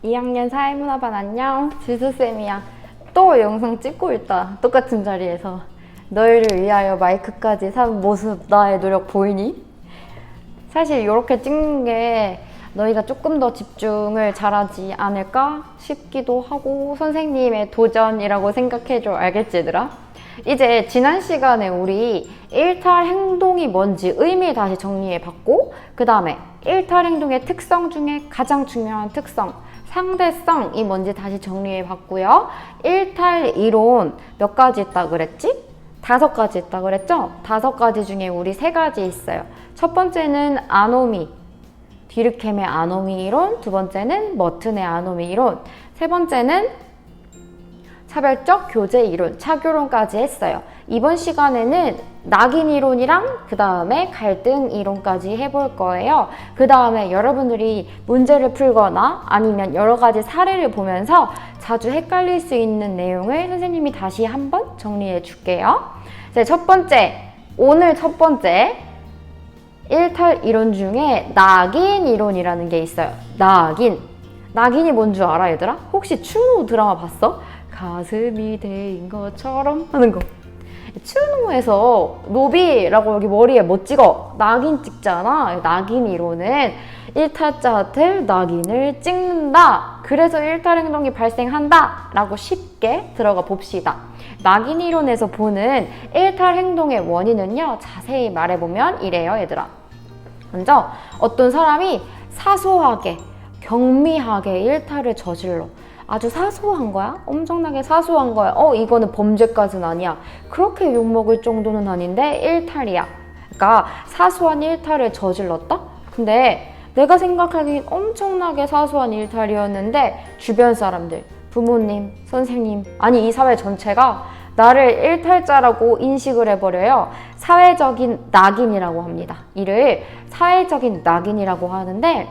2학년 사회문화반 안녕. 지수쌤이야. 또 영상 찍고 있다. 똑같은 자리에서. 너희를 위하여 마이크까지 산 모습, 나의 노력 보이니? 사실 이렇게 찍는 게 너희가 조금 더 집중을 잘하지 않을까 싶기도 하고 선생님의 도전이라고 생각해줘. 알겠지 얘들아? 이제 지난 시간에 우리 일탈 행동이 뭔지 의미 다시 정리해봤고 그 다음에 일탈 행동의 특성 중에 가장 중요한 특성 상대성이 뭔지 다시 정리해봤고요. 일탈 이론 몇 가지 있다 그랬지? 5가지 있다 그랬죠? 5가지 중에 우리 3가지 있어요. 첫 번째는 아노미, 디르켐의 아노미 이론, 두 번째는 머튼의 아노미 이론, 세 번째는 차별적 교제 이론, 차교론까지 했어요. 이번 시간에는 낙인 이론이랑 그 다음에 갈등 이론까지 해볼 거예요. 그 다음에 여러분들이 문제를 풀거나 아니면 여러 가지 사례를 보면서 자주 헷갈릴 수 있는 내용을 선생님이 다시 한번 정리해 줄게요. 자, 오늘 첫 번째 일탈 이론 중에 낙인 이론이라는 게 있어요. 낙인이 뭔 줄 알아 얘들아? 혹시 추노 드라마 봤어? 가슴이 대인 것처럼 하는 거. 추노에서 노비라고 여기 머리에 뭐 찍어? 낙인 찍잖아. 낙인 이론은 일탈자한테 낙인을 찍는다. 그래서 일탈 행동이 발생한다. 라고 쉽게 들어가 봅시다. 낙인 이론에서 보는 일탈 행동의 원인은요. 자세히 말해보면 이래요 얘들아. 먼저 어떤 사람이 사소하게 경미하게 일탈을 저질러. 아주 사소한 거야? 엄청나게 사소한 거야. 이거는 범죄까지는 아니야. 그렇게 욕먹을 정도는 아닌데 일탈이야. 그러니까 사소한 일탈을 저질렀다? 근데 내가 생각하기엔 엄청나게 사소한 일탈이었는데 주변 사람들, 부모님, 선생님, 아니 이 사회 전체가 나를 일탈자라고 인식을 해버려요. 사회적인 낙인이라고 합니다. 이를 사회적인 낙인이라고 하는데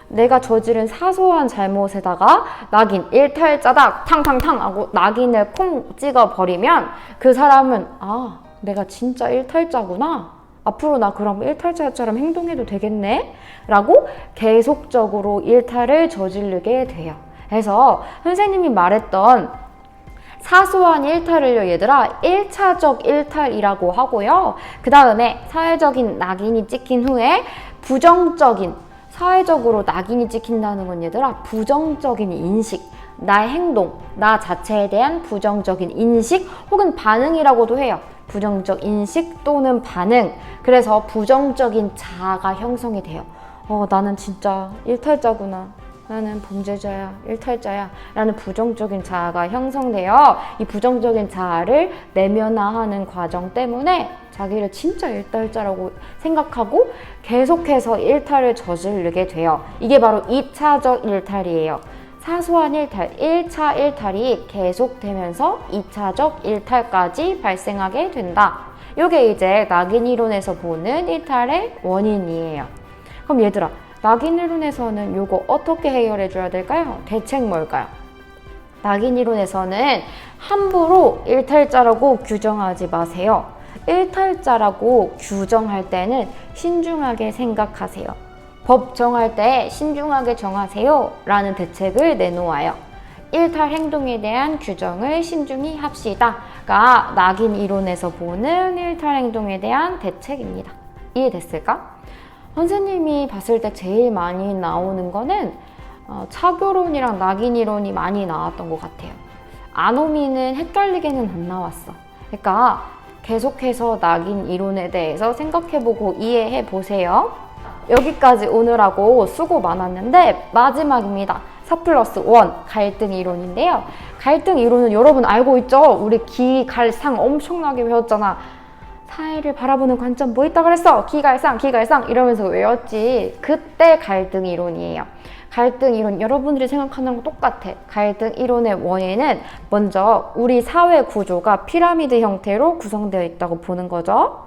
내가 저지른 사소한 잘못에다가 낙인, 일탈자다, 탕탕탕 하고 낙인을 콩 찍어버리면 그 사람은 아, 내가 진짜 일탈자구나. 앞으로 나 그럼 일탈자처럼 행동해도 되겠네? 라고 계속적으로 일탈을 저지르게 돼요. 그래서 선생님이 말했던 사소한 일탈을요 얘들아 1차적 일탈이라고 하고요. 그 다음에 사회적인 낙인이 찍힌 후에 부정적인 사회적으로 낙인이 찍힌다는 건 얘들아 부정적인 인식, 나의 행동, 나 자체에 대한 부정적인 인식 혹은 반응이라고도 해요. 부정적 인식 또는 반응. 그래서 부정적인 자아가 형성이 돼요. 나는 진짜 일탈자구나. 나는 범죄자야, 일탈자야 라는 부정적인 자아가 형성되어 이 부정적인 자아를 내면화하는 과정 때문에 자기를 진짜 일탈자라고 생각하고 계속해서 일탈을 저지르게 돼요. 이게 바로 2차적 일탈이에요. 사소한 일탈, 1차 일탈이 계속되면서 2차적 일탈까지 발생하게 된다. 이게 이제 낙인 이론에서 보는 일탈의 원인이에요. 그럼 얘들아, 낙인 이론에서는 이거 어떻게 해결해 줘야 될까요? 대책 뭘까요? 낙인 이론에서는 함부로 일탈자라고 규정하지 마세요. 일탈자라고 규정할 때는 신중하게 생각하세요. 법 정할 때 신중하게 정하세요 라는 대책을 내놓아요. 일탈 행동에 대한 규정을 신중히 합시다가 낙인 이론에서 보는 일탈 행동에 대한 대책입니다. 이해됐을까? 선생님이 봤을 때 제일 많이 나오는 거는 차교론이랑 낙인 이론이 많이 나왔던 것 같아요. 아노미는 헷갈리게는 안 나왔어. 그러니까 계속해서 낙인 이론에 대해서 생각해보고 이해해보세요. 여기까지 오느라고 수고 많았는데 마지막입니다. 4+1 갈등 이론인데요. 갈등 이론은 여러분 알고 있죠? 우리 기갈상 엄청나게 배웠잖아. 사회를 바라보는 관점 뭐 있다 그랬어? 기갈상 이러면서 외웠지. 그때 갈등 이론이에요. 갈등 이론 여러분들이 생각하는 거 똑같아. 갈등 이론의 원인은 먼저 우리 사회 구조가 피라미드 형태로 구성되어 있다고 보는 거죠.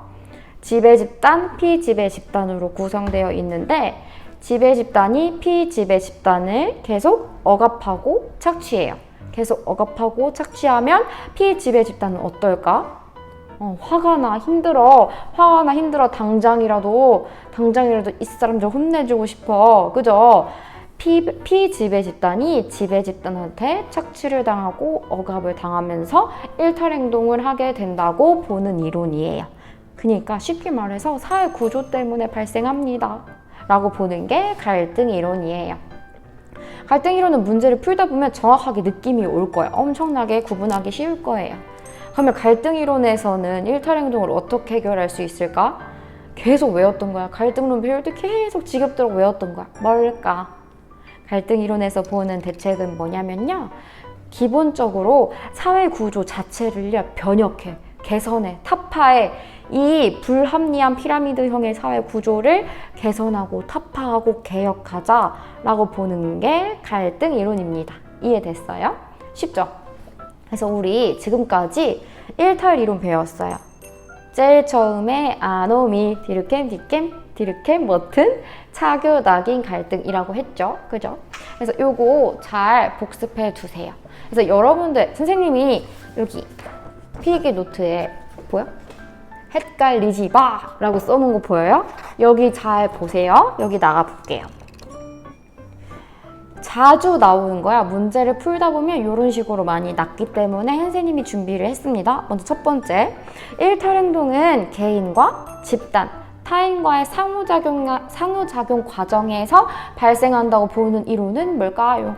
지배 집단, 피지배 집단으로 구성되어 있는데 지배 집단이 피지배 집단을 계속 억압하고 착취해요. 계속 억압하고 착취하면 피지배 집단은 어떨까? 화가 나 힘들어 당장이라도 이 사람들 혼내주고 싶어. 그죠? 피지배 집단이 지배 집단한테 착취를 당하고 억압을 당하면서 일탈 행동을 하게 된다고 보는 이론이에요. 그러니까 쉽게 말해서 사회 구조 때문에 발생합니다 라고 보는 게 갈등 이론이에요. 갈등 이론은 문제를 풀다 보면 정확하게 느낌이 올 거예요. 엄청나게 구분하기 쉬울 거예요. 그러면 갈등 이론에서는 일탈 행동을 어떻게 해결할 수 있을까? 계속 외웠던 거야. 갈등론 배울 때 계속 지겹도록 외웠던 거야. 뭘까? 갈등 이론에서 보는 대책은 뭐냐면요. 기본적으로 사회 구조 자체를 변혁해, 개선해, 타파해. 이 불합리한 피라미드형의 사회 구조를 개선하고 타파하고 개혁하자라고 보는 게 갈등 이론입니다. 이해됐어요? 쉽죠? 그래서 우리 지금까지 일탈 이론 배웠어요. 제일 처음에 아노미, 디르켐, 디캠, 디르켐, 머튼, 차교, 낙인, 갈등이라고 했죠. 그죠? 그래서 요거 잘 복습해 두세요. 그래서 여러분들, 선생님이 여기 필기 노트에 보여? 헷갈리지 마! 라고 써놓은 거 보여요? 여기 잘 보세요. 여기 나가 볼게요. 자주 나오는 거야. 문제를 풀다 보면 이런 식으로 많이 났기 때문에 선생님이 준비를 했습니다. 먼저 첫 번째, 일탈 행동은 개인과 집단, 타인과의 상호작용 과정에서 발생한다고 보는 이론은 뭘까요?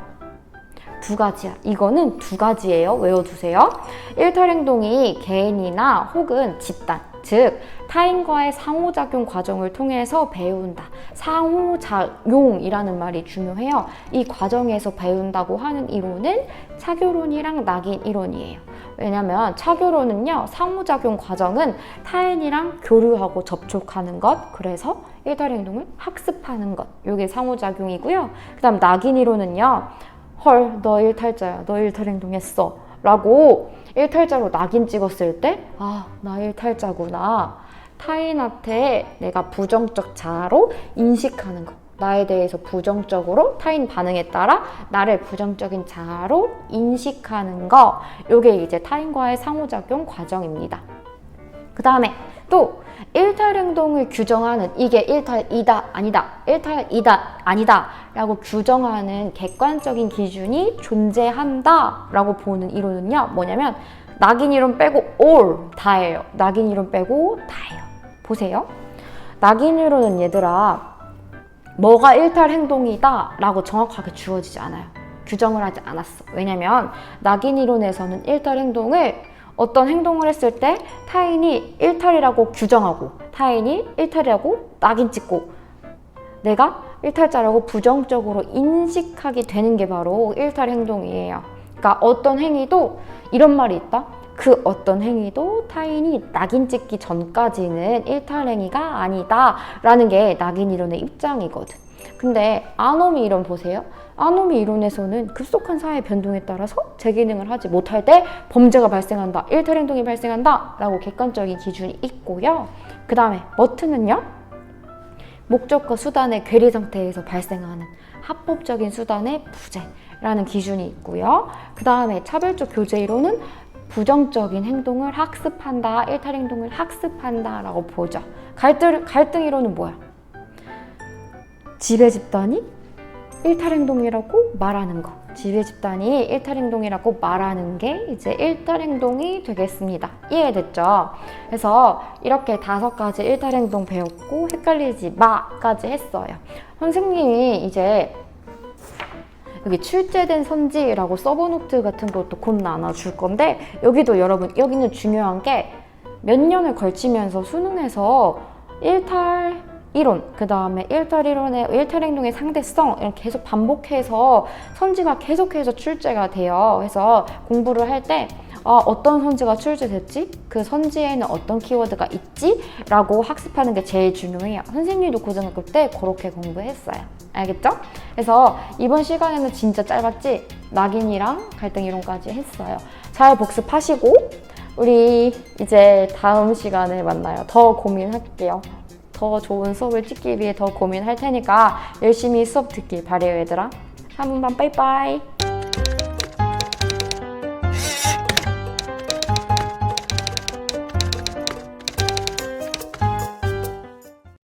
두 가지야. 이거는 두 가지예요. 외워두세요. 일탈 행동이 개인이나 혹은 집단, 즉 타인과의 상호작용 과정을 통해서 배운다. 상호작용이라는 말이 중요해요. 이 과정에서 배운다고 하는 이론은 차교론이랑 낙인 이론이에요. 왜냐면 차교론은요, 상호작용 과정은 타인이랑 교류하고 접촉하는 것, 그래서 일탈 행동을 학습하는 것, 이게 상호작용이고요. 그 다음 낙인 이론은요, 헐, 너 일탈자야, 너 일탈 행동했어 라고 일탈자로 낙인 찍었을 때, 아, 나 일탈자구나, 타인한테 내가 부정적 자아로 인식하는 거, 나에 대해서 부정적으로 타인 반응에 따라 나를 부정적인 자아로 인식하는 거, 요게 이제 타인과의 상호작용 과정입니다. 그 다음에 또 일탈 행동을 규정하는, 이게 일탈이다 아니다, 일탈이다 아니다 라고 규정하는 객관적인 기준이 존재한다 라고 보는 이론은요, 뭐냐면 낙인 이론 빼고 all 다예요. 낙인 이론 빼고 다예요. 보세요. 낙인 이론은 얘들아, 뭐가 일탈 행동이다 라고 정확하게 주어지지 않아요. 규정을 하지 않았어. 왜냐면 낙인 이론에서는 일탈 행동을, 어떤 행동을 했을 때 타인이 일탈이라고 규정하고 타인이 일탈이라고 낙인 찍고 내가 일탈자라고 부정적으로 인식하게 되는 게 바로 일탈 행동이에요. 그러니까 어떤 행위도, 이런 말이 있다. 그 어떤 행위도 타인이 낙인 찍기 전까지는 일탈 행위가 아니다 라는 게 낙인 이론의 입장이거든. 근데 아노미 이론 보세요. 아노미 이론에서는 급속한 사회 변동에 따라서 제 기능을 하지 못할 때 범죄가 발생한다, 일탈 행동이 발생한다 라고 객관적인 기준이 있고요. 그 다음에 머트는요, 목적과 수단의 괴리 상태에서 발생하는 합법적인 수단의 부재라는 기준이 있고요. 그 다음에 차별적 교제 이론은 부정적인 행동을 학습한다, 일탈 행동을 학습한다 라고 보죠. 갈등 이론은 뭐야? 지배 집단이 일탈 행동이라고 말하는 거, 지배 집단이 일탈 행동이라고 말하는 게 이제 일탈 행동이 되겠습니다. 이해됐죠? 그래서 이렇게 5가지 일탈 행동 배웠고 헷갈리지 마까지 했어요. 선생님이 이제 여기 출제된 선지라고 서브노트 같은 것도 곧 나눠줄 건데, 여기도 여러분, 여기는 중요한 게 몇 년을 걸치면서 수능에서 일탈 이론, 그 다음에 일탈 이론의 일탈 행동의 상대성, 이렇게 계속 반복해서 선지가 계속해서 출제가 돼요. 그래서 공부를 할 때 어떤 선지가 출제됐지? 그 선지에는 어떤 키워드가 있지? 라고 학습하는 게 제일 중요해요. 선생님도 고등학교 때 그렇게 공부했어요. 알겠죠? 그래서 이번 시간에는 진짜 짧았지? 낙인이랑 갈등 이론까지 했어요. 잘 복습하시고 우리 이제 다음 시간에 만나요. 더 고민할게요. 더 좋은 수업을 찍기 위해 더 고민할 테니까 열심히 수업 듣길 바래요, 얘들아. 한 번만 빠이빠이.